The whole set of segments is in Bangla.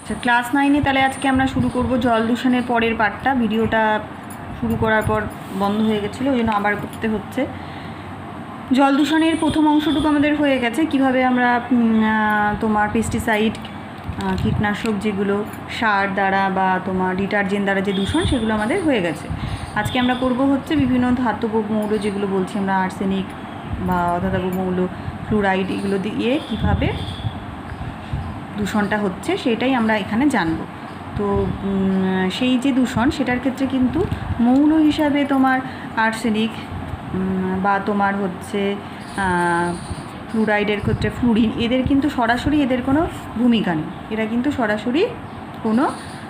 আচ্ছা, ক্লাস 9-এ তাহলে আজকে আমরা শুরু করব জল দূষণের পরের পার্টটা। ভিডিওটা শুরু করার পর বন্ধ হয়ে গেছিলো, ওই জন্য আবার করতে হচ্ছে। জল দূষণের প্রথম অংশটুকু আমাদের হয়ে গেছে, কিভাবে আমরা তোমার পেস্টিসাইড, কীটনাশক যেগুলো সার দ্বারা বা তোমার ডিটারজেন্ট দ্বারা যে দূষণ, সেগুলো আমাদের হয়ে গেছে। আজকে আমরা করব হচ্ছে বিভিন্ন ধাতব মৌল, যেগুলো বলছি আমরা আর্সেনিক বা অধাতব মৌল, ফ্লুরাইড, এগুলো দিয়ে কীভাবে দূষণটা হচ্ছে সেটাই আমরা এখানে জানব। তো সেই যে দূষণ, সেটার ক্ষেত্রে কিন্তু মৌল হিসাবে তোমার আর্সেনিক বা তোমার হচ্ছে ফ্লুরাইডের ক্ষেত্রে ফ্লুরিন, এদের কিন্তু সরাসরি এদের কোনো ভূমিকা নেই, এরা কিন্তু সরাসরি কোনো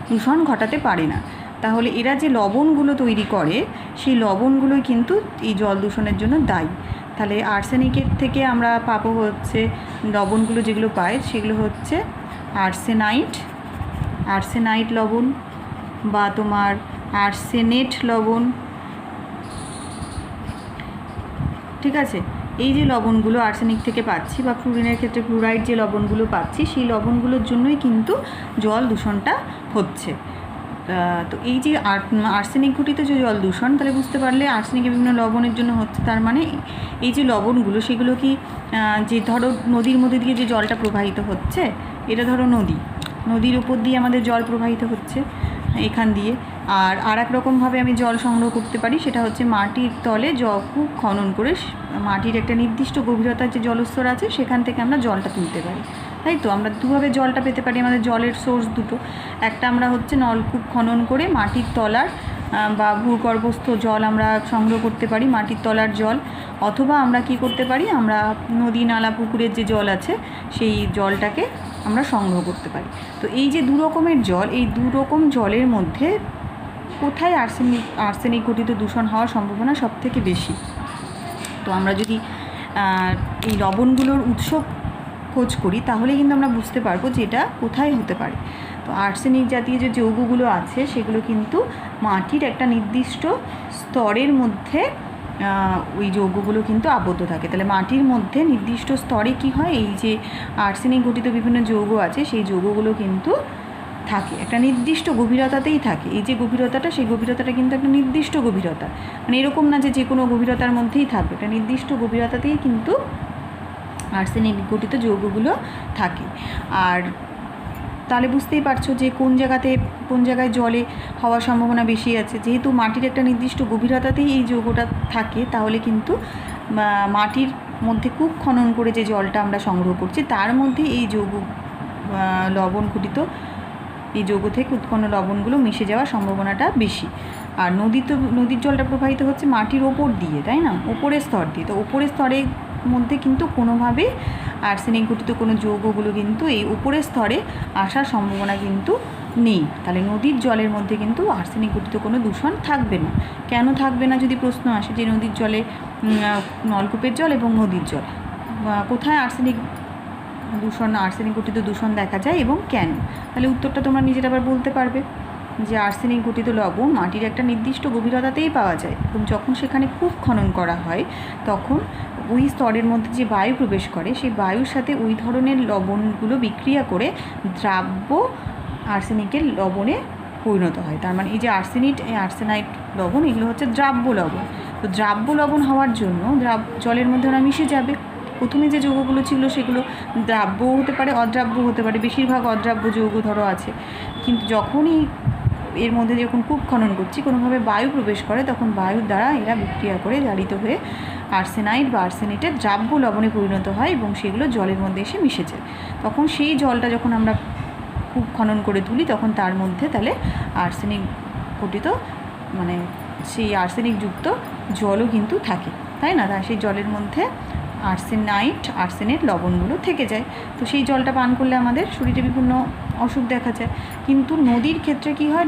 দূষণ ঘটাতে পারে না। তাহলে এরা যে লবণগুলো তৈরি করে, সেই লবণগুলোই কিন্তু এই জল দূষণের জন্য দায়ী। তাহলে আর্সেনিকের থেকে আমরা পাবো হচ্ছে লবণগুলো, যেগুলো পাই সেগুলো হচ্ছে আর্সেনাইট লবণ বা তোমার আর্সেনেট লবণ, ঠিক আছে। এই যে লবণগুলো আর্সেনিক থেকে পাচ্ছি বা ফ্লুরিনের ক্ষেত্রে ফ্লুরাইড যে লবণগুলো পাচ্ছি, সেই লবণগুলোর জন্যই কিন্তু জল দূষণটা হচ্ছে। তো এই যে আর্সেনিক ঘটিত যে জল দূষণ, তাহলে বুঝতে পারলে আর্সেনিকের বিভিন্ন লবণের জন্য হচ্ছে। তার মানে এই যে লবণগুলো, সেগুলো কি যে ধরো নদীর মধ্যে দিয়ে যে জলটা প্রবাহিত হচ্ছে, এটা ধরো নদীর উপর দিয়ে আমাদের জল প্রবাহিত হচ্ছে এখান দিয়ে। আর এক রকমভাবে আমি জল সংগ্রহ করতে পারি, সেটা হচ্ছে মাটির তলে কূপ খনন করে মাটির একটা নির্দিষ্ট গভীরতার যে জলস্তর আছে, সেখান থেকে আমরা জলটা তুলতে পারি, তাই তো। আমরা দুভাবে জলটা পেতে পারি, আমাদের জলের সোর্স দুটো। একটা আমরা হচ্ছে নলকূপ খনন করে মাটির তলার বা ভূগর্ভস্থ জল আমরা সংগ্রহ করতে পারি, মাটির তলার জল। অথবা আমরা কি করতে পারি, আমরা নদী নালা পুকুরের যে জল আছে, সেই জলটাকে আমরা সংগ্রহ করতে পারি। তো এই যে দু রকমের জল, এই দু রকম জলের মধ্যে কোথায় আর্সেনিক ঘটিত দূষণ হওয়ার সম্ভাবনা সবথেকে বেশি? তো আমরা যদি এই লবণগুলোর উৎস খোঁজ করি, তাহলে কিন্তু আমরা বুঝতে পারবো যে এটা কোথায় হতে পারে। তো আর্সেনিক জাতীয় যে যৌগগুলো আছে, সেগুলো কিন্তু মাটির একটা নির্দিষ্ট স্তরের মধ্যে ওই যৌগগুলো কিন্তু আবদ্ধ থাকে। তাহলে মাটির মধ্যে নির্দিষ্ট স্তরে কি হয়, এই যে আর্সেনিক ঘটিত বিভিন্ন যৌগ আছে, সেই যৌগগুলো কিন্তু থাকে একটা নির্দিষ্ট গভীরতাতেই থাকে। এই যে গভীরতাটা, সেই গভীরতাটা কিন্তু একটা নির্দিষ্ট গভীরতা, মানে এরকম না যে কোনো গভীরতার মধ্যেই থাকবে, একটা নির্দিষ্ট গভীরতাতেই কিন্তু আর্সেনিক ঘটিত যৌগগুলো থাকে। আর তাহলে বুঝতেই পারছো যে কোন জায়গায় জলে হওয়ার সম্ভাবনা বেশি আছে। যেহেতু মাটির একটা নির্দিষ্ট গভীরতাতেই এই যৌগটা থাকে, তাহলে কিন্তু মাটির মধ্যে কূপ খনন করে যে জলটা আমরা সংগ্রহ করছি, তার মধ্যে এই যৌগ লবণ ঘটিত এই যৌগ থেকে উৎপন্ন লবণগুলো মিশে যাওয়ার সম্ভাবনাটা বেশি। আর নদীর জলটা প্রবাহিত হচ্ছে মাটির ওপর দিয়ে, তাই না, ওপরের স্তর দিয়ে। তো ওপরের স্তরের মধ্যে কিন্তু কোনোভাবেই আর্সেনিক ঘটিত কোনো যৌগগুলো কিন্তু এই উপরের স্তরে আসার সম্ভাবনা কিন্তু নেই। তাহলে নদীর জলের মধ্যে কিন্তু আর্সেনিক ঘটিত কোনো দূষণ থাকবে না। কেন থাকবে না যদি প্রশ্ন আসে, যে নদীর জলে, নলকূপের জল এবং নদীর জল, কোথায় আর্সেনিক ঘটিত দূষণ দেখা যায় এবং কেন? তাহলে উত্তরটা তোমরা নিজেরা আবার বলতে পারবে যে আর্সেনিক ঘটিত লবণ মাটির একটা নির্দিষ্ট গভীরতাতেই পাওয়া যায়, এবং যখন সেখানে কূপ খনন করা হয়, তখন ওই স্তরের মধ্যে যে বায়ু প্রবেশ করে, সেই বায়ুর সাথে ওই ধরনের লবণগুলো বিক্রিয়া করে দ্রাব্য আর্সেনিকের লবণে পরিণত হয়। তার মানে এই যে আর্সেনাইট লবণ, এগুলো হচ্ছে দ্রাব্য লবণ। তো দ্রাব্য লবণ হওয়ার জন্য জলের মধ্যে ওরা মিশে যাবে। প্রথমে যে যৌগগুলো ছিল, সেগুলো দ্রাব্যও হতে পারে, অদ্রাব্য হতে পারে। বেশিরভাগ অদ্রাব্য যৌগ ধরো আছে, কিন্তু যখনই এর মধ্যে যখন কূপ খনন করছি, কোনোভাবে বায়ু প্রবেশ করে, তখন বায়ুর দ্বারা এরা বিক্রিয়া করে জারিত হয়ে আর্সেনাইট বা আর্সেনেটের দ্রাব্য লবণে পরিণত হয়, এবং সেগুলো জলের মধ্যে এসে মিশে যায়। তখন সেই জলটা যখন আমরা কূপ খনন করে তুলি, তখন তার মধ্যে তাহলে আর্সেনিক ঘটিত, মানে সেই আর্সেনিকযুক্ত জলও কিন্তু থাকে, তাই না। সেই জলের মধ্যে আর্সেনেট লবণগুলো থেকে যায়। তো সেই জলটা পান করলে আমাদের শরীরে বিভিন্ন অসুখ দেখা যায়। কিন্তু নদীর ক্ষেত্রে কি হয়,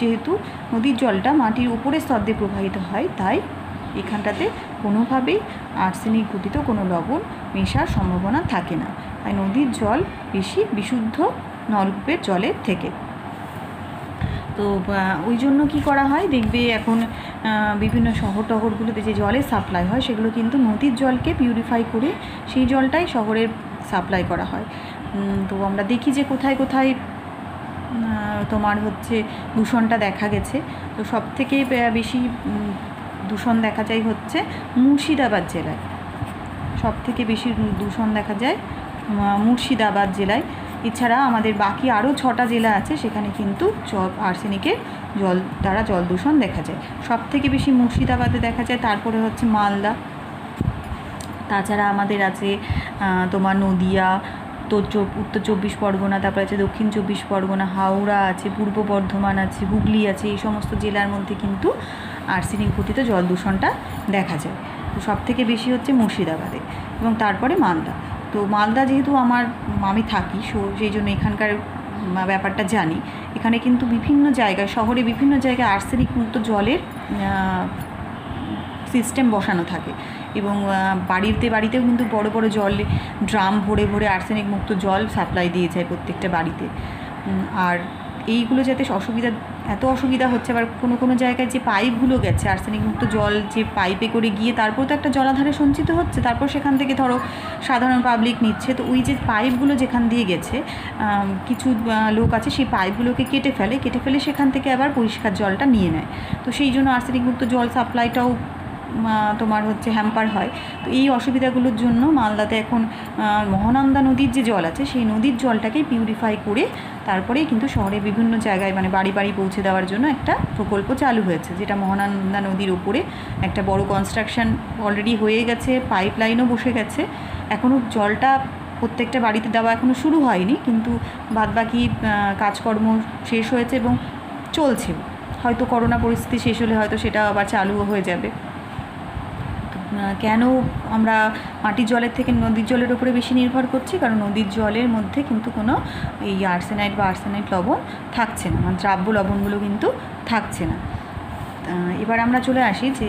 যেহেতু নদীর জলটা মাটির উপরের স্তর দিয়ে প্রবাহিত হয়, তাই এখানটাতে কোনোভাবেই আর্সেনিক ঘটিত কোনো লবণ মেশার সম্ভাবনা থাকে না। তাই নদীর জল বেশি বিশুদ্ধ নলকূপের জলের থেকে। তো ওই জন্য কী করা হয়, দেখবে এখন বিভিন্ন শহরগুলোতে যে জলের সাপ্লাই হয়, সেগুলো কিন্তু নদীর জলকে পিউরিফাই করে সেই জলটাই শহরের সাপ্লাই করা হয়। তো আমরা দেখি যে কোথায় তোমার হচ্ছে দূষণটা দেখা গেছে। তো সবথেকে বেশি দূষণ দেখা যায় হচ্ছে মুর্শিদাবাদ জেলায়, সবথেকে বেশি দূষণ দেখা যায় মুর্শিদাবাদ জেলায়। এছাড়া আমাদের বাকি আরও 6টা জেলা আছে, সেখানে কিন্তু আর্সেনিকের জল দ্বারা জল দূষণ দেখা যায়। সবথেকে বেশি মুর্শিদাবাদে দেখা যায়, তারপরে হচ্ছে মালদা। তাছাড়া আমাদের আছে তোমার নদিয়া, উত্তর 24 পরগনা, তারপরে আছে দক্ষিণ 24 পরগনা, হাওড়া আছে, পূর্ব বর্ধমান আছে, হুগলি আছে। এই সমস্ত জেলার মধ্যে কিন্তু আর্সেনিক ঘটিত জল দূষণটা দেখা যায়। তো সবথেকে বেশি হচ্ছে মুর্শিদাবাদে এবং তারপরে মালদা। তো মালদা যেহেতু আমি থাকি, সেই জন্য এখানকার ব্যাপারটা জানি। এখানে কিন্তু বিভিন্ন জায়গায়, শহরে বিভিন্ন জায়গায় আর্সেনিক মুক্ত জলের সিস্টেম বসানো থাকে এবং বাড়িতেও কিন্তু বড় বড় জল ড্রাম ভরে ভরে আর্সেনিক মুক্ত জল সাপ্লাই দিয়ে যায় প্রত্যেকটা বাড়িতে। আর এইগুলো যাতে এত অসুবিধা হচ্ছে, আবার কোনো জায়গায় যে পাইপগুলো গেছে আর্সেনিক মুক্ত জল যে পাইপে করে গিয়ে তারপর তো একটা জলাধারে সঞ্চিত হচ্ছে, তারপর সেখান থেকে ধরো সাধারণ পাবলিক নিচ্ছে। তো ওই যে পাইপগুলো যেখান দিয়ে গেছে, কিছু লোক আছে সেই পাইপগুলোকে কেটে ফেলে সেখান থেকে আবার পরিষ্কার জলটা নিয়ে নেয়। তো সেই জন্য আর্সেনিক মুক্ত জল সাপ্লাইটাও তোমার হচ্ছে হ্যাম্পার হয়। তো এই অসুবিধাগুলোর জন্য মালদাতে এখন মহানন্দা নদীর যে জল আছে, সেই নদীর জলটাকে পিউরিফাই করে তারপরেই কিন্তু শহরে বিভিন্ন জায়গায় মানে বাড়ি বাড়ি পৌঁছে দেওয়ার জন্য একটা প্রকল্প চালু হয়েছে, যেটা মহানন্দা নদীর ওপরে একটা বড় কনস্ট্রাকশন অলরেডি হয়ে গেছে, পাইপ লাইনও বসে গেছে। এখনও জলটা প্রত্যেকটা বাড়িতে দেওয়া এখনও শুরু হয়নি, কিন্তু বাদবাকি কাজকর্ম শেষ হয়েছে এবং চলছে। হয়তো করোনা পরিস্থিতি শেষ হলে হয়তো সেটা আবার চালুও হয়ে যাবে। কেন আমরা মাটির জলের থেকে নদীর জলের উপরে বেশি নির্ভর করছি? কারণ নদীর জলের মধ্যে কিন্তু কোনো এই আর্সেনাইট লবণ থাকছে না, মানে দ্রাব্য লবণগুলো কিন্তু থাকছে না। এবার আমরা চলে আসি যে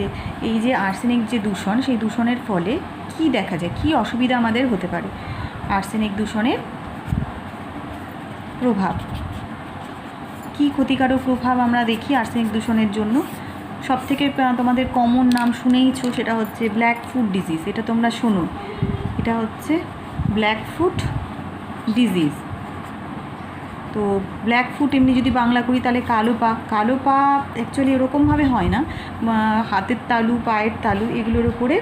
এই যে আর্সেনিক যে দূষণ, সেই দূষণের ফলে কি দেখা যায়, কি অসুবিধা আমাদের হতে পারে। আর্সেনিক দূষণের প্রভাব, কি ক্ষতিকারক প্রভাব আমরা দেখি আর্সেনিক দূষণের জন্য। সবথেকে তোমাদের কমন নাম শুনেইছো, সেটা হচ্ছে ব্ল্যাক ফুট ডিজিজ। এটা তোমরা শোনো, এটা হচ্ছে ব্ল্যাক ফুট ডিজিজ। তো ব্ল্যাক ফুট এমনি যদি বাংলা করি তাহলে কালো পা অ্যাকচুয়ালি এরকমভাবে হয় না, হাতের তালু, পায়ের তালু, এগুলোর উপরে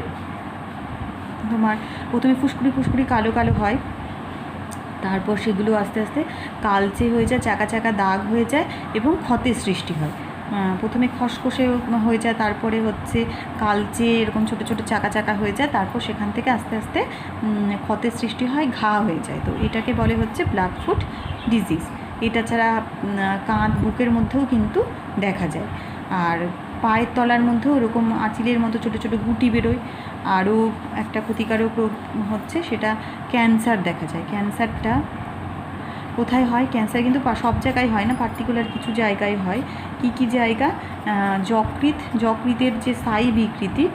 তোমার প্রথমে ফুসকুড়ি কালো কালো হয়, তারপর সেগুলো আস্তে আস্তে কালচে হয়ে যায়, চাকা চাকা দাগ হয়ে যায় এবং ক্ষতের সৃষ্টি হয়। প্রথমে খসখসে হয়ে যায়, তারপরে হচ্ছে কালচে এরকম ছোটো ছোটো চাকা চাকা হয়ে যায়, তারপর সেখান থেকে আস্তে আস্তে ক্ষতের সৃষ্টি হয়, ঘা হয়ে যায়। তো এটাকে বলে হচ্ছে ব্ল্যাক ফুট ডিজিজ। এটা ছাড়া কাঁধ, বুকের মধ্যেও কিন্তু দেখা যায়। আর পায়ের তলার মধ্যেও এরকম আঁচিলের মতো ছোটো ছোটো গুটি বেরোয়। আরও একটা ক্ষতিকারক রোগ হচ্ছে, সেটা ক্যান্সার দেখা যায়। ক্যান্সারটা কোথায় হয়? ক্যান্সার কিন্তু সব জায়গায় হয় না, পার্টিকুলার কিছু জায়গায় হয়। কি জায়গা? যকৃতের যে স্থায়ী বিকৃতি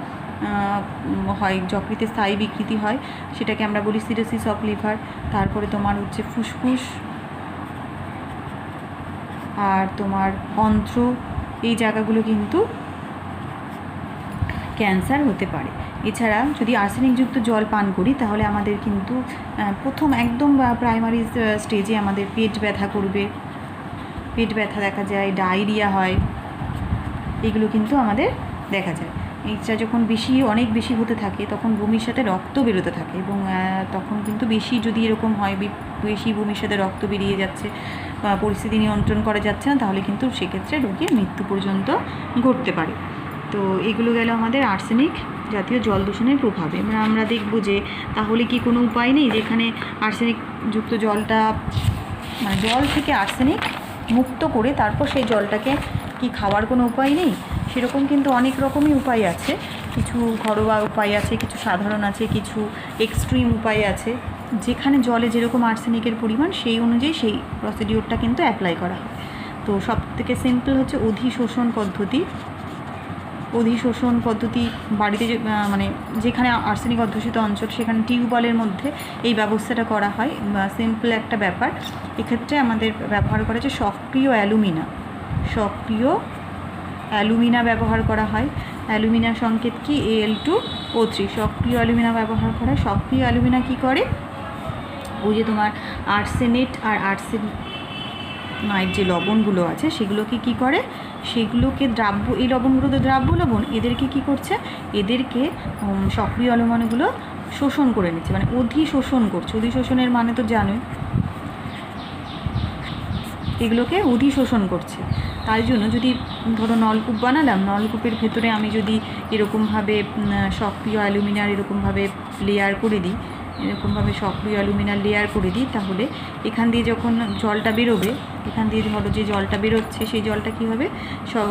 হয়, যকৃতের স্থায়ী বিকৃতি হয়, সেটাকে আমরা বলি সিরোসিস অফ লিভার। তারপরে তোমার হচ্ছে ফুসফুস আর তোমার অন্ত্র, এই জায়গাগুলো কিন্তু ক্যান্সার হতে পারে। এছাড়া যদি আর্সেনিকযুক্ত জল পান করি তাহলে আমাদের কিন্তু প্রথম একদম প্রাইমারি স্টেজে আমাদের পেট ব্যথা করবে, পেট ব্যথা দেখা যায়, ডায়রিয়া হয়, এগুলো কিন্তু আমাদের দেখা যায়। এটা যখন অনেক বেশি হতে থাকে তখন বমির সাথে রক্ত বেরোতে থাকে এবং তখন কিন্তু বেশি যদি এরকম হয়, বেশি বমির সাথে রক্ত বেরিয়ে যাচ্ছে, পরিস্থিতি নিয়ন্ত্রণ করা যাচ্ছে না, তাহলে কিন্তু সেক্ষেত্রে রোগীর মৃত্যু পর্যন্ত ঘটতে পারে। তো এগুলো গেল আমাদের আর্সেনিক জাতীয় জল দূষণের প্রভাবে। আমরা দেখব যে তাহলে কি কোনো উপায় নেই যেখানে আর্সেনিকযুক্ত জলটা, মানে জল থেকে আর্সেনিক মুক্ত করে তারপর সেই জলটাকে কি খাওয়ার কোনো উপায় নেই? সেরকম কিন্তু অনেক রকমই উপায় আছে। কিছু ঘরোয়া উপায় আছে, কিছু সাধারণ আছে, কিছু এক্সট্রিম উপায় আছে। যেখানে জলে যেরকম আর্সেনিকের পরিমাণ সেই অনুযায়ী সেই প্রসিডিওরটা কিন্তু অ্যাপ্লাই করা হয়। তো সবথেকে সিম্পল হচ্ছে অধিশোষণ পদ্ধতি। বাড়িতে মানে যেখানে আর্সেনিক অধ্যুষিত অঞ্চল সেখানে টিউবওয়েলের মধ্যে এই ব্যবস্থাটা করা হয়। সিম্পল একটা ব্যাপার। এক্ষেত্রে আমাদের ব্যবহার করা হচ্ছে সক্রিয় অ্যালুমিনা ব্যবহার করা হয়। অ্যালুমিনা সংকেত কি? Al2O3। সক্রিয় অ্যালুমিনা ব্যবহার করা হয়। সক্রিয় অ্যালুমিনা কী করে? ওই যে তোমার আর্সেনেট আর নাইট যে লবণগুলো আছে সেগুলোকে কি করে, সেগুলোকে দ্রাব্য, এই লবণগুলো তো দ্রাব্য লবণ, এদেরকে কি করছে, এদেরকে সক্রিয় অণুগুলো শোষণ করে নিচ্ছে, মানে অধিশোষণ করছে। অধিশোষণের মানে তো জানোই, এগুলোকে অধিশোষণ করছে। তাই জন্য যদি ধরো নলকূপ বানালাম, নলকূপের ভেতরে আমি যদি এরকমভাবে সক্রিয় অ্যালুমিনিয়ার এরকমভাবে লেয়ার করে দিই, এরকমভাবে সক্রিয় অ্যালুমিনিয়ার লেয়ার করে দিই, তাহলে এখান দিয়ে যখন জলটা বেরোবে, এখান দিয়ে ধরো যে জলটা বেরোচ্ছে সেই জলটা কী হবে,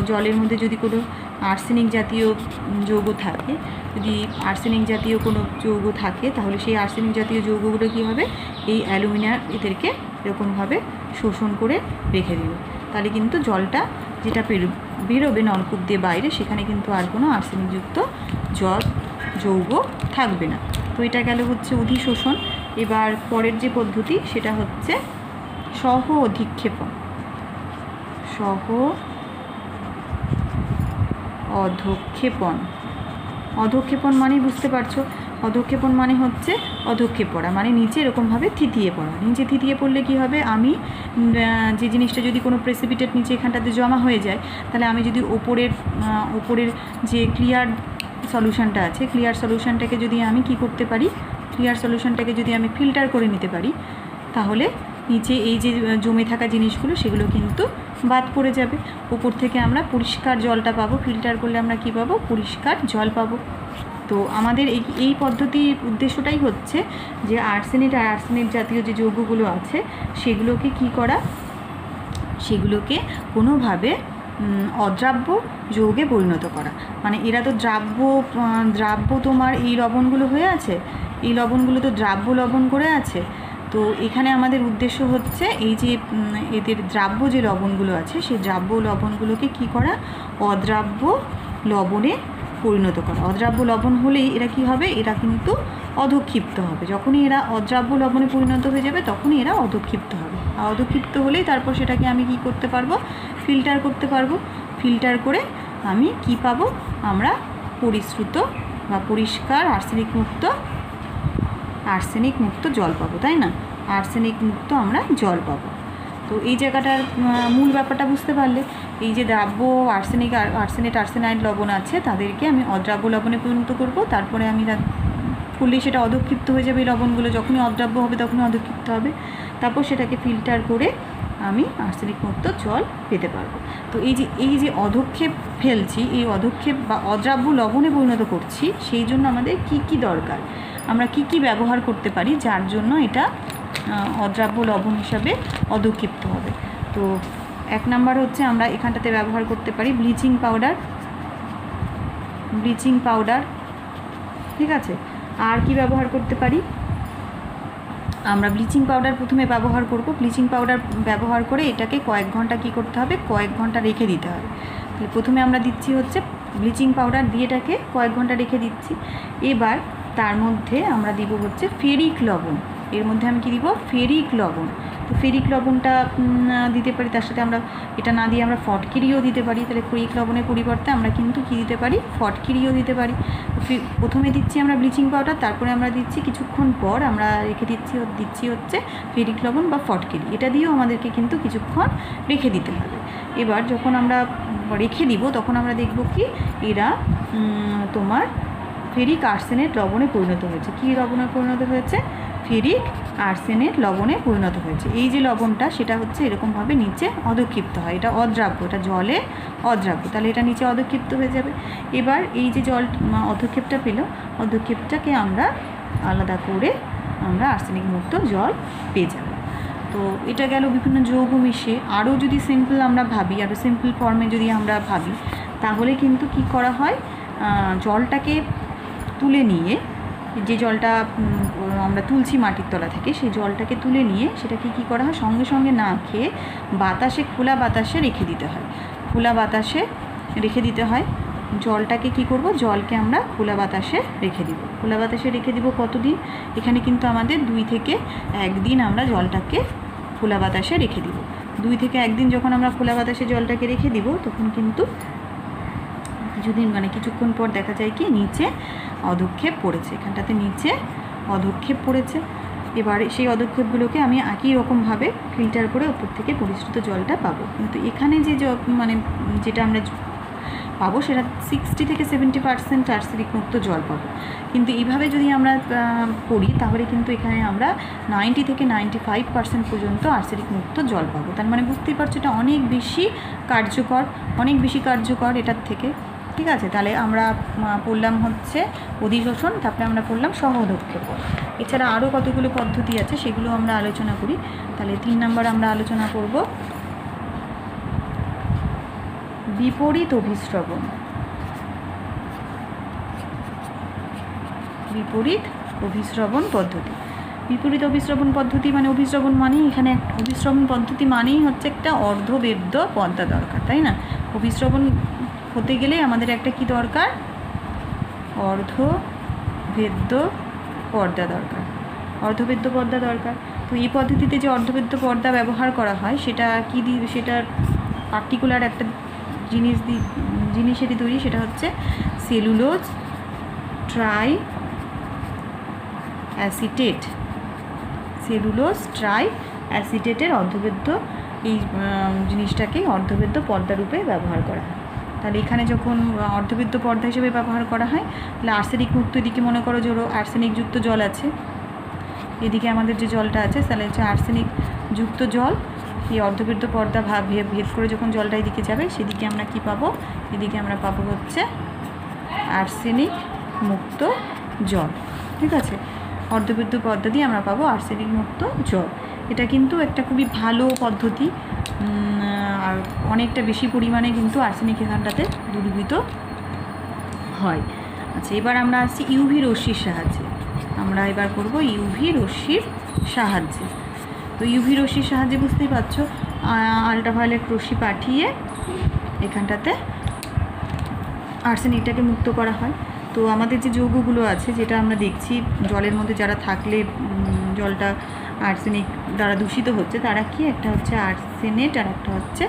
জলের মধ্যে যদি কোনো আর্সেনিক জাতীয় যৌগ থাকে, যদি আর্সেনিক জাতীয় কোনো যৌগ থাকে, তাহলে সেই আর্সেনিক জাতীয় যৌগগুলো কী হবে, এই অ্যালুমিনিয়ার এদেরকে এরকমভাবে শোষণ করে রেখে দেবে। তাহলে কিন্তু জলটা যেটা বেরোবে নলকূপ দিয়ে বাইরে, সেখানে কিন্তু আর কোনো আর্সেনিকযুক্ত যৌগ থাকবে না। তো এটা গেল হচ্ছে অধিশোষণ। এবার পরের যে পদ্ধতি সেটা হচ্ছে সহ অধিক্ষেপণ। সহ অধক্ষেপণ। অধক্ষেপণ মানেই বুঝতে পারছো, অধক্ষেপণ মানে হচ্ছে অধক্ষেপ পড়া, মানে নিচে এরকমভাবে থিতিয়ে পড়া। নিচে থিতিয়ে পড়লে কি হবে, আমি যে জিনিসটা যদি কোনো প্রেসিপিটেট নিচে এখানটাতে জমা হয়ে যায়, তাহলে আমি যদি ওপরের যে ক্লিয়ার সলিউশনটা আছে, ক্লিয়ার সলিউশনটাকে যদি আমি কি করতে পারি, ক্লিয়ার সলিউশনটাকে যদি আমি ফিল্টার করে নিতে পারি, তাহলে নিচে এই যে জমে থাকা জিনিসগুলো সেগুলো কিন্তু বাদ পড়ে যাবে। উপর থেকে আমরা পরিষ্কার জলটা পাবো, ফিল্টার করলে আমরা কি পাবো, পরিষ্কার জল পাবো। তো আমাদের এই পদ্ধতির উদ্দেশ্যটাই হচ্ছে যে আর্সেনেট আর আর্সেনেট জাতীয় যে যৌগগুলো আছে সেগুলোকে কি করা, সেগুলোকে কোনোভাবে অদ্রাব্য যৌগে পরিণত করা। মানে এরা তো দ্রাব্য তোমার এই লবণগুলো হয়ে আছে, এই লবণগুলো তো দ্রাব্য লবণ করে আছে। তো এখানে আমাদের উদ্দেশ্য হচ্ছে এই যে এদের দ্রাব্য যে লবণগুলো আছে সেই দ্রাব্য লবণগুলোকে কি করা, অদ্রাব্য লবণে পরিণত করা। অদ্রাব্য লবণ হলেই এরা কি হবে, এরা কিন্তু অধক্ষিপ্ত হবে। যখনই এরা অদ্রাব্য লবণে পরিণত হয়ে যাবে তখনই এরা অধক্ষিপ্ত হবে। আর অধক্ষিপ্ত হলেই তারপর সেটাকে আমি কি করতে পারবো, ফিল্টার করতে পারবো। ফিল্টার করে আমি কি পাবো, আমরা পরিশ্রুত বা পরিষ্কার আর্সেনিক মুক্ত জল পাবো, তাই না? আর্সেনিক মুক্ত আমরা জল পাবো। তো এই জায়গাটার মূল ব্যাপারটা বুঝতে পারলে, এই যে দ্রাব্য আর্সেনাইড লবণ আছে তাদেরকে আমি অদ্রাব্য লবণে পরিণত করব, তারপরে আমি করলেই সেটা অধক্ষিপ্ত হয়ে যাবে। এই লবণগুলো যখনই অদ্রাব্য হবে তখনই অধক্ষিপ্ত হবে, তারপর সেটাকে ফিল্টার করে আমি আর্সেনিক মুক্ত জল পেতে পারবো। তো এই যে অধক্ষেপ ফেলছি, এই অধক্ষেপ বা অদ্রাব্য লবণে পরিণত করছি, সেই জন্য আমাদের কি দরকার, আমরা কি ব্যবহার করতে পারি যার জন্য এটা অদ্রাব্য লবণ হিসাবে অধক্ষিপ্ত হবে। তো 1 নাম্বার হচ্ছে আমরা এখানটাতে ব্যবহার করতে পারি ব্লিচিং পাউডার, ঠিক আছে। আর কি ব্যবহার করতে পারি, আমরা ব্লিচিং পাউডার প্রথমে ব্যবহার করব। ব্লিচিং পাউডার ব্যবহার করে এটাকে কয়েক ঘন্টা কি করতে হবে, কয়েক ঘন্টা রেখে দিতে হবে। তাহলে প্রথমে আমরা দিচ্ছি হচ্ছে ব্লিচিং পাউডার দিয়ে এটাকে কয়েক ঘন্টা রেখে দিচ্ছি। এবার তার মধ্যে আমরা দিব হচ্ছে ফেরিক লবণ। এর মধ্যে আমি কি দিব, ফেরিক লবণ। তো ফেরিক লবণটা দিতে পারি, তার সাথে আমরা এটা না দিয়ে আমরা ফটকিরিও দিতে পারি। তাহলে ফেরিক লবণের পরিবর্তে আমরা কিন্তু কি দিতে পারি, ফটকিরিও দিতে পারি। প্রথমে দিচ্ছি আমরা ব্লিচিং পাউডার, তারপরে আমরা দিচ্ছি কিছুক্ষণ পর আমরা রেখে দিচ্ছি হচ্ছে ফেরিক লবণ বা ফটকিরি। এটা দিয়েও আমাদেরকে কিন্তু কিছুক্ষণ রেখে দিতে হবে। এবার যখন আমরা রেখে দিব তখন আমরা দেখব কি এরা তোমার ফেরিক আর্সেনেট লবণে পরিণত হয়েছে। কী লবণে পরিণত হয়েছে, ফেরিক আর্সেনেট লবণে পরিণত হয়েছে। এই যে লবণটা সেটা হচ্ছে এরকমভাবে নিচে অধক্ষিপ্ত হয়, এটা অদ্রাব্য, এটা জলে অদ্রাব্য, তাহলে এটা নিচে অধক্ষিপ্ত হয়ে যাবে। এবার এই যে জল অধক্ষেপটা পেল, অধক্ষেপটাকে আমরা আলাদা করে আমরা আর্সেনিক মুক্ত জল পেয়ে যাব। তো এটা গেল বিভিন্ন যৌগ মিশিয়ে। আরও যদি সিম্পল আমরা ভাবি, আরও সিম্পল ফর্মে যদি আমরা ভাবি, তাহলে কিন্তু কি করা হয়, জলটাকে তুলে নিয়ে, যে জলটা আমরা তুলছি মাটির তলা থেকে, সেই জলটাকে তুলে নিয়ে সেটাকে কি করা হয়, সঙ্গে সঙ্গে না খেয়ে খোলা বাতাসে রেখে দিতে হয়। খোলা বাতাসে রেখে দিতে হয় জলটাকে। কি করব, জলকে আমরা খোলা বাতাসে রেখে দিব। খোলা বাতাসে রেখে দিব কতদিন, এখানে কিন্তু আমাদের 2 থেকে 1 দিন আমরা জলটাকে খোলা বাতাসে রেখে দিব। 2 থেকে 1 দিন যখন আমরা খোলা বাতাসে জলটাকে রেখে দিব, তখন কিন্তু কিছুক্ষণ পর দেখা যায় কি নিচে অধক্ষেপ পড়েছে, এখানটাতে নিচে অধক্ষেপ পড়েছে। এবার সেই পদক্ষেপগুলোকে আমি একই রকমভাবে ফিল্টার করে ওপর থেকে পরিশ্রুত জলটা পাবো। কিন্তু এখানে যে মানে যেটা আমরা পাবো সেটা 60 থেকে 70% আর্সেনিক মুক্ত জল পাবো। কিন্তু এইভাবে যদি আমরা করি তাহলে কিন্তু এখানে আমরা 90 থেকে 95% পর্যন্ত আর্সেনিক মুক্ত জল পাবো। তার মানে বুঝতেই পারছো এটা অনেক বেশি কার্যকর এটার থেকে। ঠিক আছে, তাহলে আমরা পড়লাম হচ্ছে অধিশোষণ, তারপরে আমরা পড়লাম সহঅধঃক্ষেপণ। এছাড়া আরও কতগুলো পদ্ধতি আছে সেগুলো আমরা আলোচনা করি। তাহলে 3 নম্বর আমরা আলোচনা করব বিপরীত অভিস্রবণ। বিপরীত অভিস্রবণ পদ্ধতি। বিপরীত অভিস্রবণ পদ্ধতি মানে অভিস্রবণ মানেই এখানে অভিস্রবণ পদ্ধতি মানেই হচ্ছে একটা অর্ধবেদ্য পর্দা দরকার, তাই না? অভিস্রবণ হতে গেলে আমাদের একটা কি দরকার? অর্ধবেদ্য পর্দা দরকার। অর্ধবেদ্য পর্দা দরকার। তো এই পদ্ধতিতে যে অর্ধবেদ্য পর্দা ব্যবহার করা হয় সেটা কি দিয়ে, সেটার পার্টিকুলার একটা জিনিসেরই তৈরি, সেটা হচ্ছে সেলুলোজ ট্রাই অ্যাসিটেট। সেলুলোজ ট্রাই অ্যাসিটেটের অর্ধবেদ্য এই জিনিসটাকে অর্ধবেদ্য পর্দা রূপে ব্যবহার করা হয়। তাহলে এখানে যখন অর্ধবেদ্য পর্দা হিসেবে ব্যবহার করা হয় তাহলে আর্সেনিক মুক্ত, এদিকে মনে করো যে আর্সেনিকযুক্ত জল আছে, এদিকে আমাদের যে জলটা আছে তাহলে হচ্ছে আর্সেনিক যুক্ত জল। এই অর্ধবেদ্য পর্দা ভেদ করে যখন জলটা এদিকে যাবে সেদিকে আমরা কি পাবো? এদিকে আমরা পাবো হচ্ছে আর্সেনিক মুক্ত জল। ঠিক আছে, অর্ধবেদ্য পর্দা দিয়ে আমরা পাবো আর্সেনিক মুক্ত জল। এটা কিন্তু একটা খুবই ভালো পদ্ধতি, আর অনেকটা বেশি পরিমাণে কিন্তু আর্সেনিক এখানটাতে দূরীভূত হয়। আচ্ছা, এবার আমরা আসছি ইউভি রশ্মির সাহায্যে। আমরা এবার করব ইউভি রশ্মির সাহায্যে। তো ইউভি রশ্মির সাহায্যে বুঝতেই পারছো আল্ট্রাভায়োলেট রশ্মি পাঠিয়ে এখানটাতে আর্সেনিকটাকে মুক্ত করা হয়। তো আমাদের যে যৌগগুলো আছে যেটা আমরা দেখছি জলের মধ্যে যারা থাকলে জলটা আর্সেনিক দ্বারা দূষিত হচ্ছে তারা কি, একটা হচ্ছে আর্সেনেট আর একটা হচ্ছে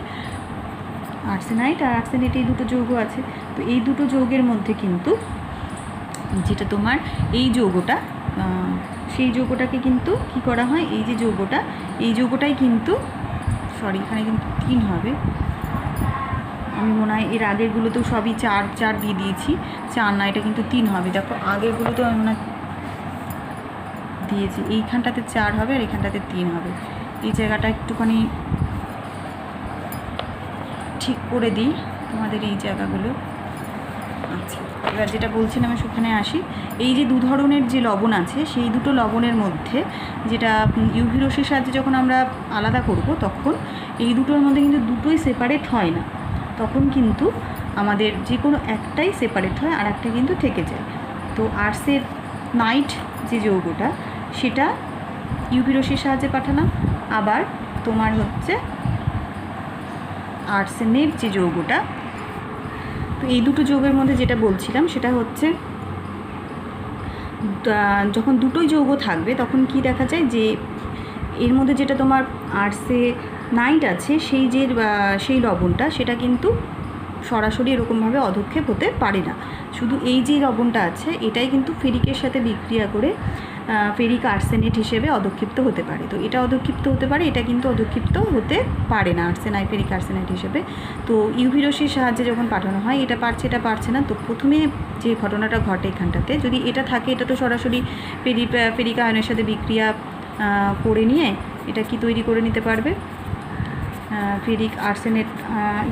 আর্সেনাইট আর আর্সেনেট, এই দুটো যৌগ আছে। তো এই দুটো যৌগের মধ্যে কিন্তু যেটা তোমার এই যৌগটা, সেই যৌগটাকে কিন্তু কি করা হয়, এই যে যৌগটা, এই যৌগটাই কিন্তু এখানে কিন্তু 3 হবে। আমি মনে হয় এর আগেরগুলোতেও সবই 4 দিয়ে দিয়েছি, 4 না, এটা কিন্তু 3 হবে। দেখো আগেরগুলোতেও আমি মনে দিয়েছি, এইখানটাতে 4 হবে আর এইখানটাতে 3 হবে। এই জায়গাটা একটুখানি ঠিক করে দিই তোমাদের এই জায়গাগুলো। আচ্ছা, এবার যেটা বলছিলাম আমি সেখানে আসি। এই যে 2 ধরনের যে লবণ আছে সেই দুটো লবণের মধ্যে যেটা ইউভি রশ্মির সাহায্যে যখন আমরা আলাদা করব তখন এই দুটোর মধ্যে কিন্তু দুটোই সেপারেট হয় না, তখন কিন্তু আমাদের যে কোনো একটাই সেপারেট হয় আর একটা কিন্তু থেকে যায়। তো আর্সেনাইট যে যৌগটা সেটা ইউভি রশ্মির সাহায্যে পাঠালাম, আবার তোমার হচ্ছে আর্সেনেট যে যৌগটা, তো এই দুটো যৌগের মধ্যে যেটা বলছিলাম সেটা হচ্ছে যখন দুটোই যৌগ থাকবে তখন কি দেখা যায় যে এর মধ্যে যেটা তোমার আর্সেনাইট আছে সেই লবণটা সেটা কিন্তু সরাসরি এরকমভাবে অধক্ষেপ হতে পারে না। শুধু এই যে লবণটা আছে এটাই কিন্তু ফেরিকের সাথে বিক্রিয়া করে ফেরিক আর্সেনেট হিসেবে অধক্ষিপ্ত হতে পারে। তো এটা অধক্ষিপ্ত হতে পারে, এটা কিন্তু অধক্ষিপ্ত হতে পারে না ফেরিক আর্সেনাইট হিসেবে। তো ইউভি রশ্মির সাহায্যে যখন পাঠানো হয় এটা পারছে না। তো প্রথমে যে ঘটনাটা ঘটে এখানটাতে, যদি এটা থাকে এটা তো সরাসরি ফেরিক আয়নের সাথে বিক্রিয়া করে নিয়ে এটা কি তৈরি করে নিতে পারবে, ফেরিক আর্সেনেট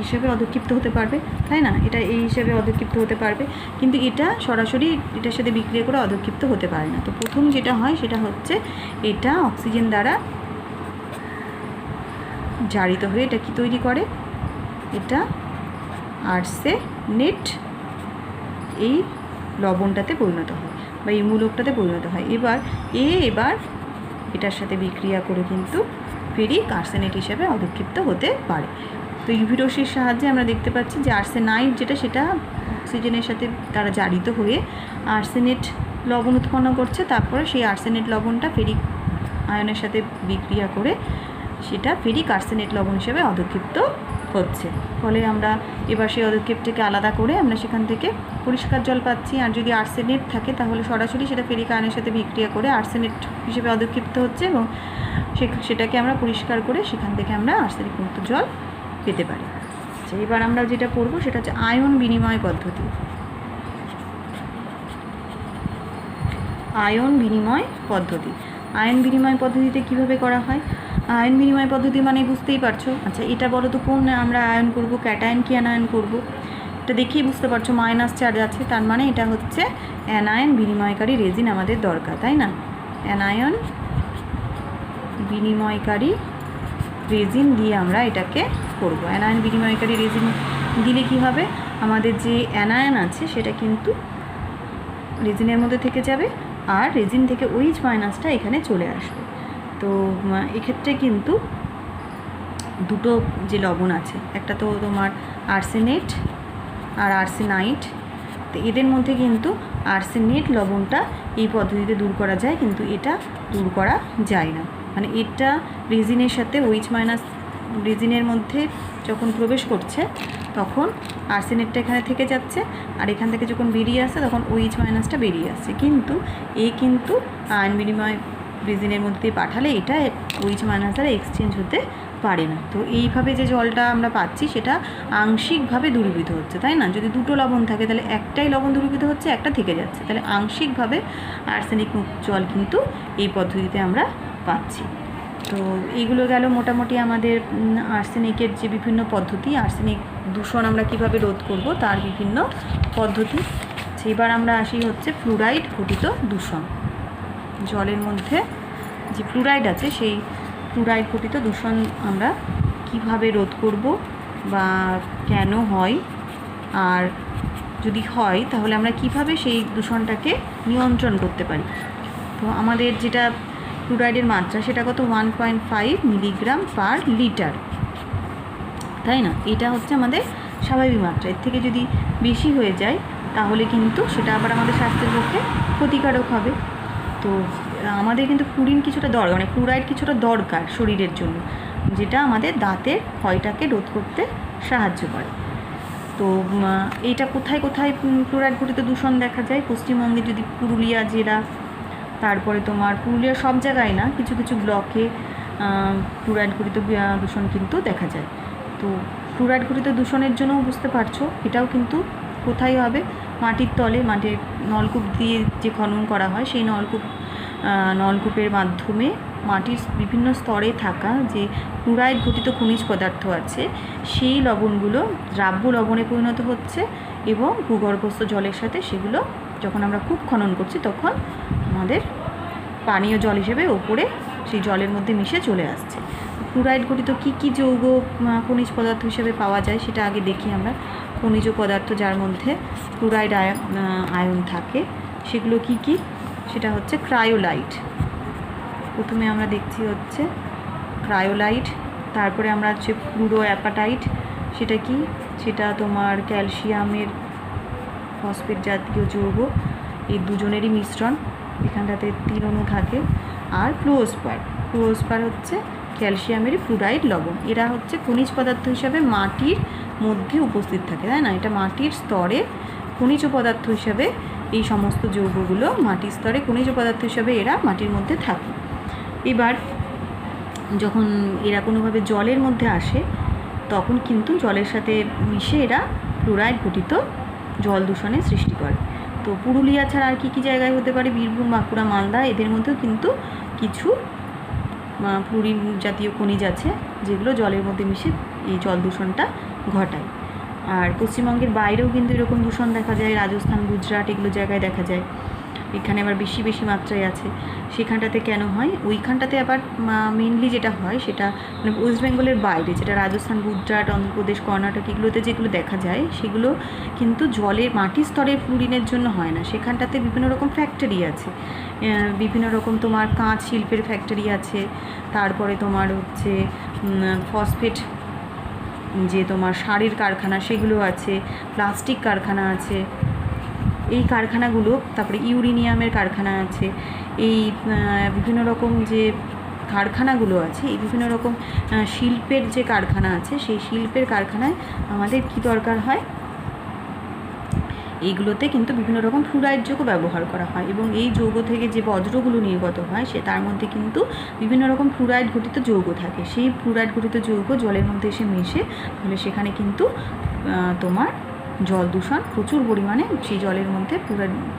হিসেবে অধক্ষিপ্ত হতে পারবে, তাই না? এটা এই হিসেবে অধক্ষিপ্ত হতে পারবে, কিন্তু এটা সরাসরি এটার সাথে বিক্রিয়া করে অধক্ষিপ্ত হতে পারে না। তো প্রথম যেটা হয় সেটা হচ্ছে এটা অক্সিজেন দ্বারা জারিত হয়ে এটা কি তৈরি করে, এটা আর্সেনেট এই লবণটাতে পরিণত হয় বা এই মূলকটাতে পরিণত হয়। এবার এটার সাথে বিক্রিয়া করে কিন্তু ফেরিক আর্সেনেট হিসেবে অধক্ষিপ্ত হতে পারে। তো ইউভি রশ্মির সাহায্যে আমরা দেখতে পাচ্ছি যে আর্সেনাইট সেটা অক্সিজেনের সাথে তারা জারিত হয়ে আর্সেনেট লবণ উৎপন্ন করছে, তারপরে সেই আর্সেনেট লবণটা ফেরিক আয়নের সাথে বিক্রিয়া করে সেটা ফেরিক আর্সেনেট লবণ হিসেবে অধক্ষিপ্ত হচ্ছে। ফলে আমরা এবার সেই অধক্ষেপটাকে আলাদা করে আমরা সেখান থেকে পরিষ্কার জল পাচ্ছি। আর যদি আর্সেনেট থাকে তাহলে সরাসরি সেটা ফেরিক আয়নের সাথে বিক্রিয়া করে আর্সেনেট হিসেবে অধক্ষিপ্ত হচ্ছে এবং সেটাকে আমরা পরিষ্কার করে সেখান থেকে আমরা আর্সেনিক মুক্ত জল পেতে পারি। আচ্ছা, এবার আমরা যেটা পড়বো সেটা হচ্ছে আয়ন বিনিময় পদ্ধতি। আয়ন বিনিময় পদ্ধতি। আয়ন বিনিময় পদ্ধতিতে কিভাবে করা হয়? আয়ন বিনিময় পদ্ধতি মানে বুঝতেই পারছো। আচ্ছা, এটা বলো তো কোন আমরা আয়ন করব, ক্যাটায়ন কি অ্যানায়ন করব? এটা দেখেই বুঝতে পারছো মাইনাস চার্জ আছে, তার মানে এটা হচ্ছে অ্যানায়ন বিনিময়কারী রেজিন আমাদের দরকার, তাই না? অ্যানায়ন বিনিময়কারী রেজিন দিয়ে আমরা এটাকে করব। অ্যানায়ন বিনিময়কারী রেজিন দিলে কি হবে, আমাদের যে অ্যানায়ন আছে সেটা কিন্তু রেজিনের মধ্যে থেকে যাবে আর রেজিন থেকে OH মাইনাসটা এখানে চলে আসবে। তো এক্ষেত্রে কিন্তু দুটো যে লবণ আছে, একটা তো তোমার আর্সেনেট আর আর্সেনাইট, তো এদের মধ্যে কিন্তু আর্সেনেট লবণটা এই পদ্ধতিতে দূর করা যায়, কিন্তু এটা দূর করা যায় না। মানে এটা রেজিনের সাথে OH মাইনাস রেজিনের মধ্যে যখন প্রবেশ করছে তখন আর্সেনেটটা এখানে থেকে যাচ্ছে আর এখান থেকে যখন বেরিয়ে আসছে তখন OH মাইনাসটা বেরিয়ে আসছে, কিন্তু কিন্তু আয়ন বিনিময় রেজিনের মধ্যে পাঠালে এটা OH মাইনাস দ্বারা এক্সচেঞ্জ হতে পারে না। তো এইভাবে যে জলটা আমরা পাচ্ছি সেটা আংশিকভাবে দূরীভূত হচ্ছে, তাই না? যদি দুটো লবণ থাকে তাহলে একটাই লবণ দূরীভূত হচ্ছে, একটা থেকে যাচ্ছে, তাহলে আংশিকভাবে আর্সেনিক মুক্ত জল কিন্তু এই পদ্ধতিতে আমরা পাচ্ছি। তো এইগুলো গেল মোটামুটি আমাদের আর্সেনিকের যে বিভিন্ন পদ্ধতি, আর্সেনিক দূষণ আমরা কিভাবে রোধ করব তার বিভিন্ন পদ্ধতি। এবার আমরা আসি হচ্ছে ফ্লুরাইড ঘটিত দূষণ। জলের মধ্যে যে ফ্লুরাইড আছে সেই ফ্লুরাইড ঘটিত দূষণ আমরা কিভাবে রোধ করব বা কেন হয়, আর যদি হয় তাহলে আমরা কিভাবে সেই দূষণটাকে নিয়ন্ত্রণ করতে পারি। তো আমাদের যেটা ফ্লুরাইডের মাত্রা সেটা কত 1.5 মিলিগ্রাম পার লিটার, তাই না? এটা হচ্ছে আমাদের স্বাভাবিক মাত্রা। এর থেকে যদি বেশি হয়ে যায় তাহলে কিন্তু সেটা আবার আমাদের স্বাস্থ্যের পক্ষে ক্ষতিকারক হবে। তো আমাদের কিন্তু ফ্লুরিন কিছুটা দরকার, মানে ফ্লুরাইড কিছুটা দরকার শরীরের জন্য, যেটা আমাদের দাঁতের ক্ষয়টাকে রোধ করতে সাহায্য করে। তো এইটা কোথায় কোথায় ফ্লুরাইড ঘটিত দূষণ দেখা যায়? পশ্চিমবঙ্গে যদি পুরুলিয়া জেলা, তারপরে তোমার পুরুলিয়ার সব জায়গায় না, কিছু কিছু ব্লকে ফ্লুরাইড ঘটিত দূষণ কিন্তু দেখা যায়। তো ফ্লুরাইড ঘটিত দূষণের জন্যও বুঝতে পারছো এটাও কিন্তু কোথায় হবে, মাটির তলে, মাটির নলকূপ দিয়ে যে খনন করা হয় সেই নলকূপের মাধ্যমে মাটির বিভিন্ন স্তরে থাকা যে ফ্লুরাইড ঘটিত খনিজ পদার্থ আছে সেই লবণগুলো দ্রাব্য লবণে পরিণত হচ্ছে এবং ভূগর্ভস্থ জলের সাথে সেগুলো যখন আমরা কূপ খনন করছি তখন আমাদের পানীয় জল হিসেবে ওপরে সেই জলের মধ্যে মিশে চলে আসছে। ফ্লুরাইড ঘটিত কী কী যৌগ খনিজ পদার্থ হিসেবে পাওয়া যায় সেটা আগে দেখি আমরা। খনিজ পদার্থ যার মধ্যে ফ্লুরাইড আয়ন থাকে সেগুলো কি কি, সেটা হচ্ছে ক্রায়োলাইট। প্রথমে আমরা দেখছি হচ্ছে ক্রায়োলাইট, তারপরে আমরা হচ্ছে ফ্লুরোঅ্যাপাটাইট। সেটা কি, সেটা তোমার ক্যালসিয়ামের ফসফেট জাতীয় যৌগ, এই দুজনেরই মিশ্রণ, এখানটাতে 3 অণু থাকে। আর ফ্লুওস্পার হচ্ছে ক্যালসিয়ামেরই ফ্লুরাইড লবণ। এরা হচ্ছে খনিজ পদার্থ হিসাবে মাটির মধ্যে উপস্থিত থাকে, তাই না? এটা মাটির স্তরে খনিজ পদার্থ হিসাবে এই সমস্ত যৌগগুলো মাটির স্তরে খনিজ পদার্থ হিসাবে এরা মাটির মধ্যে থাকে। এবার যখন এরা কোনোভাবে জলের মধ্যে আসে তখন কিন্তু জলের সাথে মিশে এরা ফ্লুরাইড ঘটিত জল দূষণের সৃষ্টি করে। তো পুরুলিয়া ছাড়া আর কী কী জায়গায় হতে পারে, বীরভূম, বাঁকুড়া, মালদা, এদের মধ্যেও কিন্তু কিছু ফ্লুরিন জাতীয় খনিজ আছে যেগুলো জলের মধ্যে মিশে এই জল দূষণটা ঘটায়। আর পশ্চিমবঙ্গের বাইরেও কিন্তু এরকম দূষণ দেখা যায়, রাজস্থান, গুজরাট এগুলো জায়গায় দেখা যায়। এখানে আবার বেশি বেশি মাত্রায় আছে। সেখানটাতে কেন হয়, ওইখানটাতে আবার মেনলি যেটা হয় সেটা মানে ওয়েস্ট বেঙ্গলের বাইরে, যেটা রাজস্থান, গুজরাট, অন্ধ্রপ্রদেশ, কর্ণাটক এগুলোতে যেগুলো দেখা যায় সেগুলো কিন্তু জলের মাটির স্তরের ফ্লুরিনের জন্য হয় না। সেখানটাতে বিভিন্ন রকম ফ্যাক্টরি আছে, বিভিন্ন রকম তোমার কাঁচ শিল্পের ফ্যাক্টরি আছে, তারপরে তোমার হচ্ছে ফসফেট যে তোমার সারের কারখানা সেগুলো আছে, প্লাস্টিক কারখানা আছে, এই কারখানাগুলো, তারপরে ইউরেনিয়ামের কারখানা আছে, এই বিভিন্ন রকম যে কারখানাগুলো আছে, এই বিভিন্ন রকম শিল্পের যে কারখানা আছে, সেই শিল্পের কারখানায় আমাদের কি দরকার হয়, এইগুলোতে কিন্তু বিভিন্ন রকম ফ্লুরাইড যৌগ ব্যবহার করা হয় এবং এই যৌগ থেকে যে বজ্রগুলো নির্গত হয় সে তার মধ্যে কিন্তু বিভিন্ন রকম ফ্লুরাইড ঘটিত যৌগ থাকে। সেই ফ্লুরাইড ঘটিত যৌগ জলের মধ্যে এসে মেশে, ফলে সেখানে কিন্তু তোমার জল দূষণ প্রচুর পরিমাণে, সেই জলের মধ্যে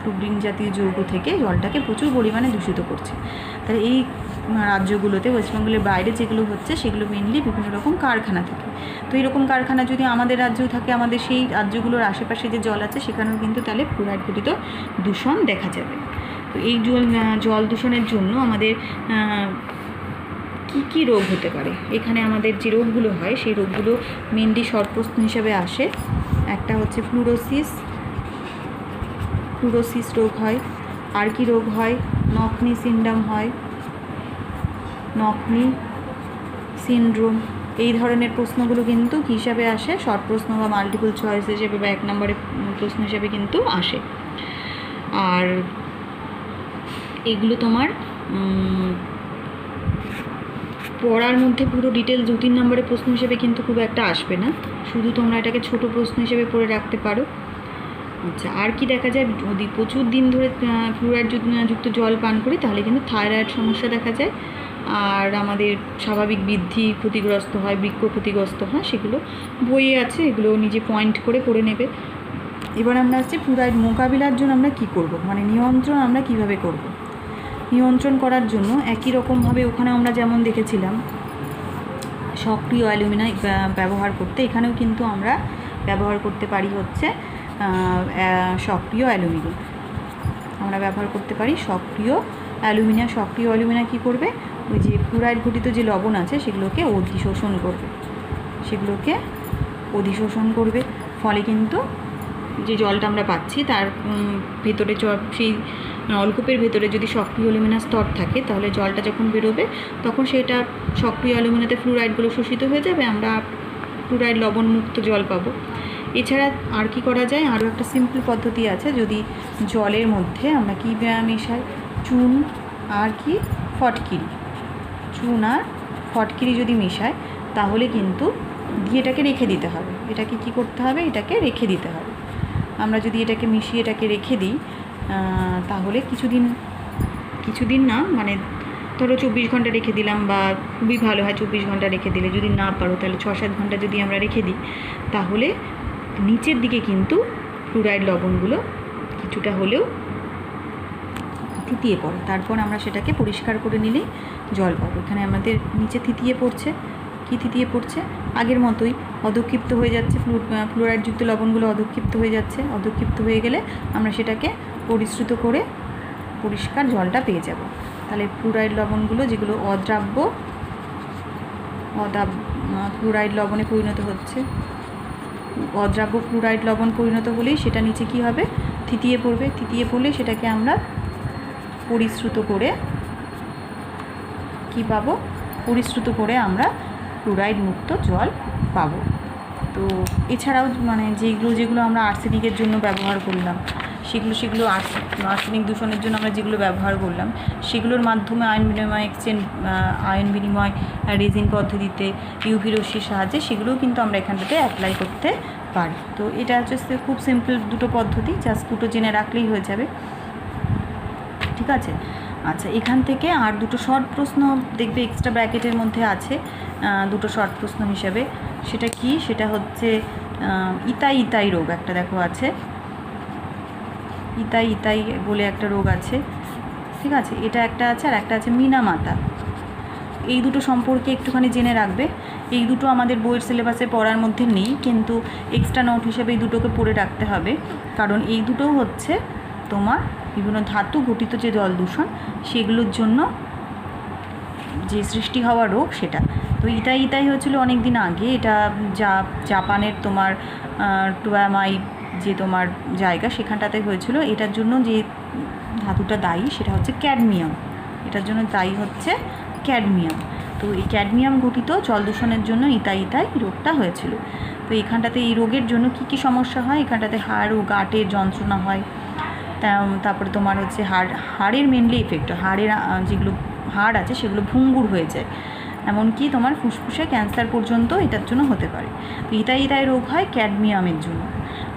ফ্লুরিন জাতীয় যৌগ থেকে জলটাকে প্রচুর পরিমাণে দূষিত করছে। তাহলে এই রাজ্যগুলোতে, ওয়েস্টবেঙ্গলের বাইরে যেগুলো হচ্ছে সেগুলো মেনলি বিভিন্ন রকম কারখানা থেকে। তো এইরকম কারখানা যদি আমাদের রাজ্যেও থাকে, আমাদের সেই রাজ্যগুলোর আশেপাশে যে জল আছে সেখানেও কিন্তু তাহলে ফ্লুরাইড ঘটিত দূষণ দেখা যাবে। তো এই জল দূষণের জন্য আমাদের কি কি রোগ হতে পারে, এখানে আমাদের যে রোগগুলো হয় সেই রোগগুলো মেনলি শর্ট প্রশ্ন হিসাবে আসে। একটা হচ্ছে ফ্লুরোসিস রোগ হয়। আর কি রোগ হয়, নকনি সিনড্রোম হয়, নকনি সিনড্রোম। এই ধরনের প্রশ্নগুলো কিন্তু কী হিসাবে আসে, শর্ট প্রশ্ন বা মাল্টিপল চয়েস হিসেবে বা 1 নম্বরের প্রশ্ন হিসেবে কিন্তু আসে। আর এগুলো তোমার পড়ার মধ্যে পুরো ডিটেলস 2-3 নম্বরের প্রশ্ন হিসেবে কিন্তু খুব একটা আসবে না, শুধু তোমরা এটাকে ছোট প্রশ্ন হিসেবে পড়ে রাখতে পারো। আচ্ছা, আর কি দেখা যায়, যদি প্রচুর দিন ধরে ফ্লুরাইড যুক্ত জল পান করি তাহলে কিন্তু থাইরয়েড সমস্যা দেখা যায়, আর আমাদের স্বাভাবিক বৃদ্ধি ক্ষতিগ্রস্ত হয়, বৃক্ক ক্ষতিগ্রস্ত হয়। সেগুলো বইয়ে আছে, এগুলো নিজে পয়েন্ট করে পড়ে নেবে। এবার আমরা হচ্ছে ফ্লুরাইড মোকাবিলার জন্য আমরা কি করব, মানে নিয়ন্ত্রণ আমরা কিভাবে করব। নিয়ন্ত্রণ করার জন্য একই রকমভাবে ওখানে আমরা যেমন দেখেছিলাম সক্রিয় অ্যালুমিনাম ব্যবহার করতে, এখানেও কিন্তু আমরা ব্যবহার করতে পারি হচ্ছে সক্রিয় অ্যালুমিনিয়াম। আমরা ব্যবহার করতে পারি সক্রিয় অ্যালুমিনিয়াম। সক্রিয় অ্যালুমিনিয়াম কী করবে, ওই যে ফ্লুরাইড ঘটিত যে লবণ আছে সেগুলোকে অধিশোষণ করবে, ফলে কিন্তু যে জলটা আমরা পাচ্ছি তার ভেতরে সেই নলকূপের ভেতরে যদি সক্রিয় অ্যালুমিনিয়াম স্তর থাকে তাহলে জলটা যখন বেরোবে তখন সেটা সক্রিয় অ্যালুমিনিয়ামে ফ্লুরাইডগুলো শোষিত হয়ে যাবে, আমরা ফ্লুরাইড লবণ মুক্ত জল পাবো। এছাড়া আর কি করা যায়, আরও একটা সিম্পল পদ্ধতি আছে, যদি জলের মধ্যে আমরা কী মেশাই, চুন আর ফটকিরি যদি মেশাই তাহলে কিন্তু দিয়ে এটাকে রেখে দিতে হবে। এটাকে কি করতে হবে, এটাকে রেখে দিতে হবে। আমরা যদি এটাকে মিশিয়ে এটাকে রেখে দিই তাহলে কিছুদিন না, মানে ধরো 24 ঘন্টা রেখে দিলাম, বা খুবই ভালো হয় 24 ঘন্টা রেখে দিলে, যদি না পারো তাহলে 6-7 ঘন্টা যদি আমরা রেখে দিই তাহলে নিচের দিকে কিন্তু ফ্লুরাইড লবণগুলো কিছুটা হলেও থিতিয়ে পড়ে। তারপর আমরা সেটাকে পরিষ্কার করে নিলেই জল পাবো। এখানে আমাদের নিচে থিতিয়ে পড়ছে আগের মতোই, অধক্ষিপ্ত হয়ে যাচ্ছে, ফ্লুরাইডযুক্ত লবণগুলো অধক্ষিপ্ত হয়ে যাচ্ছে। অধক্ষিপ্ত হয়ে গেলে আমরা সেটাকে পরিশ্রুত করে পরিষ্কার জলটা পেয়ে যাব। তাহলে ফ্লুরাইড লবণগুলো যেগুলো ফ্লুরাইড লবণে পরিণত হচ্ছে, অদ্রাব্য ফ্লুরাইড লবণ পরিণত হলেই সেটা নিচে কি হবে, থিতিয়ে পড়লে সেটাকে আমরা পরিশ্রুত করে আমরা ফ্লুরাইড মুক্ত জল পাবো। তো এছাড়াও মানে যেগুলো আমরা আর্সেনিকের জন্য ব্যবহার করলাম, সেগুলো আর্সেনিক দূষণের জন্য আমরা যেগুলো ব্যবহার করলাম সেগুলোর মাধ্যমে আয়ন বিনিময় রেজিন পদ্ধতিতে ইউভি রশ্মির সাহায্যে সেগুলোও কিন্তু আমরা এখানটাতে অ্যাপ্লাই করতে পারি। তো এটা হচ্ছে খুব সিম্পল দুটো পদ্ধতি, জাস্ট দুটো জেনে রাখলেই হয়ে যাবে, ঠিক আছে। আচ্ছা, এখান থেকে আর দুটো শর্ট প্রশ্ন দেখবে এক্সট্রা ব্র্যাকেটের মধ্যে আছে, দুটো শর্ট প্রশ্ন হিসাবে। সেটা কি, সেটা হচ্ছে ইতাই রোগ একটা দেখো আছে, ইতাই বলে একটা রোগ আছে, ঠিক আছে। এটা একটা আছে, আর একটা আছে মিনামাতা। এই দুটো সম্পর্কে একটুখানি জেনে রাখবে। এই দুটো আমাদের বইয়ের সিলেবাসে পড়ার মধ্যে নেই, কিন্তু এক্সট্রা নোট হিসেবে এই দুটোকে পড়ে রাখতে হবে, কারণ এই দুটোও হচ্ছে তোমার বিভিন্ন ধাতু ঘটিত যে জল দূষণ সেগুলোর জন্য যে সৃষ্টি হওয়া রোগ সেটা। তো ইতাই হয়েছিল অনেক দিন আগে, এটা জাপানের তোমার টোয়ামাই যে তোমার জায়গা সেখানটাতে হয়েছিল। এটার জন্য যে ধাতুটা দায়ী সেটা হচ্ছে ক্যাডমিয়াম, এটার জন্য দায়ী হচ্ছে ক্যাডমিয়াম। তো এই ক্যাডমিয়াম ঘটিত জল দূষণের জন্য ইতাই রোগটা হয়েছিল। তো এখানটাতে এই রোগের জন্য কি সমস্যা হয়, এখানটাতে হাড় ও গাঁটের যন্ত্রণা হয়, তারপরে তোমার হচ্ছে হাড়ের মেনলি এফেক্ট হয়, হাড়ের যেগুলো হাড় আছে সেগুলো ভঙ্গুর হয়ে যায়, এমনকি তোমার ফুসফুসে ক্যান্সার পর্যন্ত এটার জন্য হতে পারে। তো ইতাই রোগ হয় ক্যাডমিয়ামের জন্য।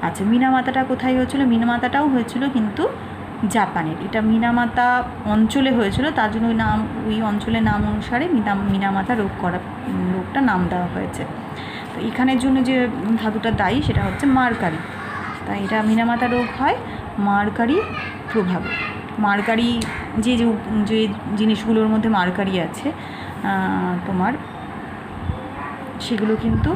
আচ্ছা, মিনামাতাটা কোথায় হয়েছিল? মিনামাতাটাও হয়েছিল কিন্তু জাপানের। এটা মিনামাতা অঞ্চলে হয়েছিল, তার জন্য ওই অঞ্চলের নাম অনুসারে মিনামাতা রোগটা নাম দেওয়া হয়েছে। তো এখানের জন্য যে ধাতুটা দায়ী সেটা হচ্ছে মার্কারি। তাই এটা মিনামাতা রোগ হয় মার্কারি প্রভাবে। মার্কারি যে জিনিসগুলোর মধ্যে মার্কারি আছে তোমার, সেগুলো কিন্তু